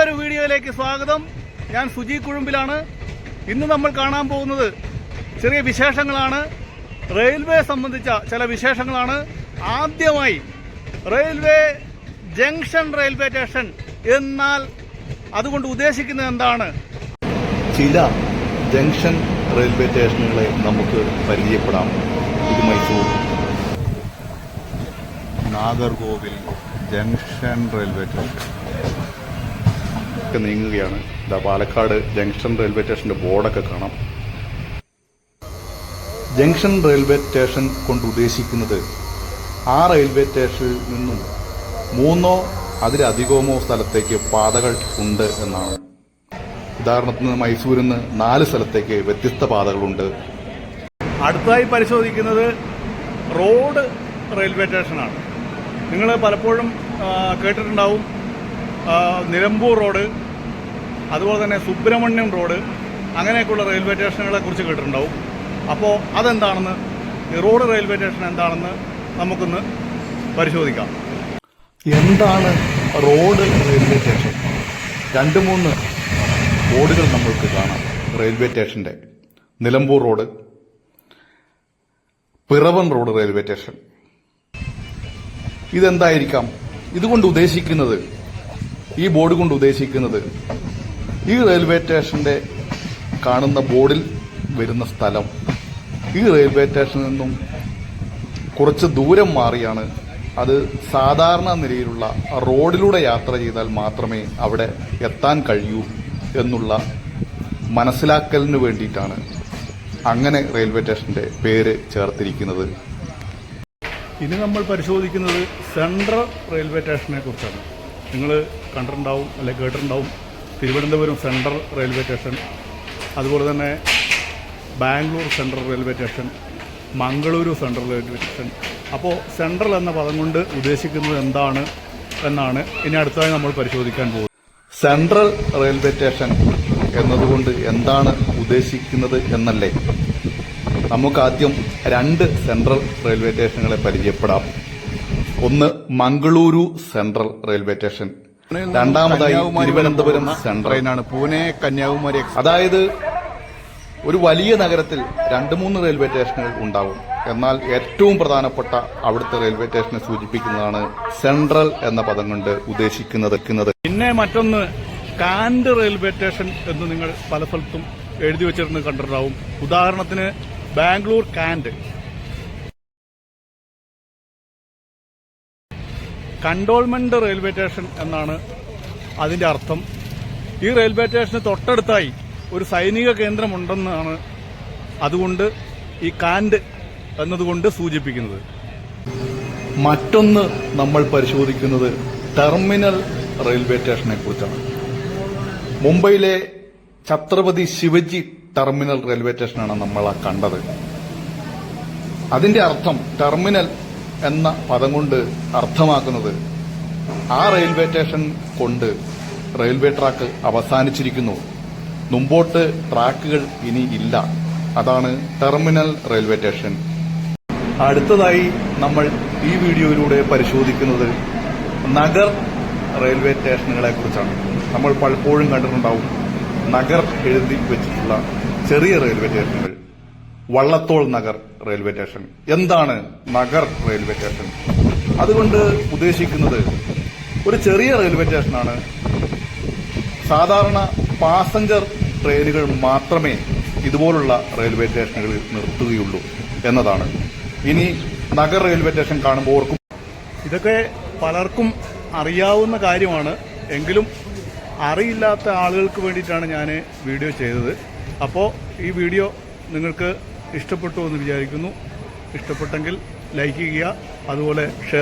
പുതിയൊരു വീഡിയോയിലേക്ക് സ്വാഗതം. ഞാൻ സുജി കുഴുമ്പിലാണ്. ഇന്ന് നമ്മൾ കാണാൻ പോകുന്നത് ചെറിയ വിശേഷങ്ങളാണ്. റെയിൽവേ സംബന്ധിച്ച ചില വിശേഷങ്ങളാണ്. ആദ്യമായി റെയിൽവേ ജംഗ്ഷൻ റെയിൽവേ സ്റ്റേഷൻ എന്നാൽ അതുകൊണ്ട് ഉദ്ദേശിക്കുന്നത് എന്താണ്? ചില ജംഗ്ഷൻ റെയിൽവേ സ്റ്റേഷനുകളെ നമുക്ക് പരിചയപ്പെടാം. ഇത് Mysore, Nagercoil junction railway station ഒക്കെ നീങ്ങുകയാണ്. ഇതാ പാലക്കാട് ജംഗ്ഷൻ റെയിൽവേ സ്റ്റേഷന്റെ ബോർഡൊക്കെ കാണാം. ജംഗ്ഷൻ റെയിൽവേ സ്റ്റേഷൻ കൊണ്ട് ഉദ്ദേശിക്കുന്നത് ആ റെയിൽവേ സ്റ്റേഷനിൽ നിന്നും 3 അതിലധികമോ സ്ഥലത്തേക്ക് പാതകൾ ഉണ്ട് എന്നാണ്. ഉദാഹരണത്തിന് മൈസൂരിൽ നിന്ന് 4 സ്ഥലത്തേക്ക് വ്യത്യസ്ത പാതകളുണ്ട്. അടുത്തതായി പരിശോധിക്കുന്നത് റോഡ് റെയിൽവേ സ്റ്റേഷനാണ്. നിങ്ങൾ പലപ്പോഴും കേട്ടിട്ടുണ്ടാവും നിലമ്പൂർ റോഡ്, അതുപോലെ തന്നെ സുബ്രഹ്മണ്യം റോഡ്, അങ്ങനെയൊക്കെയുള്ള റെയിൽവേ സ്റ്റേഷനുകളെ കുറിച്ച് കേട്ടിട്ടുണ്ടാവും. അപ്പോൾ അതെന്താണെന്ന്, ഈ റോഡ് റെയിൽവേ സ്റ്റേഷൻ എന്താണെന്ന് നമുക്കൊന്ന് പരിശോധിക്കാം. എന്താണ് റോഡ് റെയിൽവേ സ്റ്റേഷൻ? 2-3 ബോർഡുകൾ നമ്മൾക്ക് കാണാം റെയിൽവേ സ്റ്റേഷന്റെ. Nilambur road, Piravom road railway station. ഇതെന്തായിരിക്കാം ഇതുകൊണ്ട് ഉദ്ദേശിക്കുന്നത്? ഈ ബോർഡ് കൊണ്ട് ഉദ്ദേശിക്കുന്നത് ഈ റെയിൽവേ സ്റ്റേഷന്റെ കാണുന്ന ബോർഡിൽ വരുന്ന സ്ഥലം ഈ റെയിൽവേ സ്റ്റേഷനിൽ നിന്നും കുറച്ച് ദൂരം മാറിയാണ്. അത് സാധാരണ നിലയിലുള്ള റോഡിലൂടെ യാത്ര ചെയ്താൽ മാത്രമേ അവിടെ എത്താൻ കഴിയൂ എന്നുള്ള മനസ്സിലാക്കലിന് വേണ്ടിയിട്ടാണ് അങ്ങനെ റെയിൽവേ സ്റ്റേഷന്റെ പേര് ചേർത്തിരിക്കുന്നത്. ഇനി നമ്മൾ പരിശോധിക്കുന്നത് സെൻട്രൽ റെയിൽവേ സ്റ്റേഷനെ കുറിച്ചാണ്. നിങ്ങൾ കണ്ടിട്ടുണ്ടാവും അല്ലെങ്കിൽ കേട്ടിട്ടുണ്ടാവും തിരുവനന്തപുരം സെൻട്രൽ റെയിൽവേ സ്റ്റേഷൻ, അതുപോലെ തന്നെ Bangalore central railway station, Mangaluru central railway station. അപ്പോൾ സെൻട്രൽ എന്ന പദം കൊണ്ട് ഉദ്ദേശിക്കുന്നത് എന്താണ് എന്നാണ് ഇനി അടുത്തതായി നമ്മൾ പരിശോധിക്കാൻ പോകുന്നത്. സെൻട്രൽ റെയിൽവേ സ്റ്റേഷൻ എന്നതുകൊണ്ട് എന്താണ് ഉദ്ദേശിക്കുന്നത് എന്നല്ലേ? നമുക്ക് ആദ്യം 2 സെൻട്രൽ റെയിൽവേ സ്റ്റേഷനുകളെ പരിചയപ്പെടാം. ഒന്ന് മംഗളൂരു സെൻട്രൽ റെയിൽവേ സ്റ്റേഷൻ, രണ്ടാമതായി തിരുവനന്തപുരം സെൻട്രൽ. പൂനെ കന്യാകുമാരി. അതായത് ഒരു വലിയ നഗരത്തിൽ 2-3 റെയിൽവേ സ്റ്റേഷനുകൾ ഉണ്ടാവും. എന്നാൽ ഏറ്റവും പ്രധാനപ്പെട്ട അവിടുത്തെ റെയിൽവേ സ്റ്റേഷനെ സൂചിപ്പിക്കുന്നതാണ് സെൻട്രൽ എന്ന പദം കൊണ്ട് ഉദ്ദേശിക്കുന്നത്. പിന്നെ മറ്റൊന്ന് കാൻഡ് റെയിൽവേ സ്റ്റേഷൻ എന്ന് നിങ്ങൾ പല സ്ഥലത്തും എഴുതി വെച്ചിരുന്ന് കണ്ടിട്ടുണ്ടാവും. ഉദാഹരണത്തിന് Bangalore Kant. Cantonment railway station എന്നാണ് അതിന്റെ അർത്ഥം. ഈ റെയിൽവേ സ്റ്റേഷന് തൊട്ടടുത്തായി ഒരു സൈനിക കേന്ദ്രമുണ്ടെന്നാണ് അതുകൊണ്ട് ഈ കാൻഡ് എന്നതുകൊണ്ട് സൂചിപ്പിക്കുന്നത്. മറ്റൊന്ന് നമ്മൾ പരിശോധിക്കുന്നത് ടെർമിനൽ റെയിൽവേ സ്റ്റേഷനെ കുറിച്ചാണ്. മുംബൈയിലെ ഛത്രപതി ശിവജി ടെർമിനൽ റെയിൽവേ സ്റ്റേഷനാണ് നമ്മൾ കണ്ടത്. അതിന്റെ അർത്ഥം, ടെർമിനൽ എന്ന പദം കൊണ്ട് അർത്ഥമാക്കുന്നത് ആ റെയിൽവേ സ്റ്റേഷൻ കൊണ്ട് റെയിൽവേ ട്രാക്ക് അവസാനിച്ചിരിക്കുന്നു, മുമ്പോട്ട് ട്രാക്കുകൾ ഇനി ഇല്ല. അതാണ് ടെർമിനൽ റെയിൽവേ സ്റ്റേഷൻ. അടുത്തതായി നമ്മൾ ഈ വീഡിയോയിലൂടെ പരിശോധിക്കുന്നത് നഗർ റെയിൽവേ സ്റ്റേഷനുകളെ കുറിച്ചാണ്. നമ്മൾ പലപ്പോഴും കണ്ടിട്ടുണ്ടാവും നഗർ എഴുതി വെച്ചിട്ടുള്ള ചെറിയ റെയിൽവേ സ്റ്റേഷനുകൾ. Vallathol Nagar railway station. എന്താണ് നഗർ റെയിൽവേ സ്റ്റേഷൻ? അതുകൊണ്ട് ഉദ്ദേശിക്കുന്നത് ഒരു ചെറിയ റെയിൽവേ സ്റ്റേഷനാണ്. സാധാരണ പാസഞ്ചർ ട്രെയിനുകൾ മാത്രമേ ഇതുപോലുള്ള റെയിൽവേ സ്റ്റേഷനുകളിൽ നിർത്തുകയുള്ളൂ എന്നതാണ്. ഇനി നഗർ റെയിൽവേ സ്റ്റേഷൻ കാണുമ്പോൾ ഓർക്കും. ഇതൊക്കെ പലർക്കും അറിയാവുന്ന കാര്യമാണ്, എങ്കിലും അറിയില്ലാത്ത ആളുകൾക്ക് വേണ്ടിയിട്ടാണ് ഞാൻ വീഡിയോ ചെയ്തത്. അപ്പോൾ ഈ വീഡിയോ നിങ്ങൾക്ക് ഇഷ്ടപ്പെട്ടു എന്ന് വിചാരിക്കുന്നു. ഇഷ്ടപ്പെട്ടെങ്കിൽ ലൈക്ക് ചെയ്യുക, അതുപോലെ ഷെയർ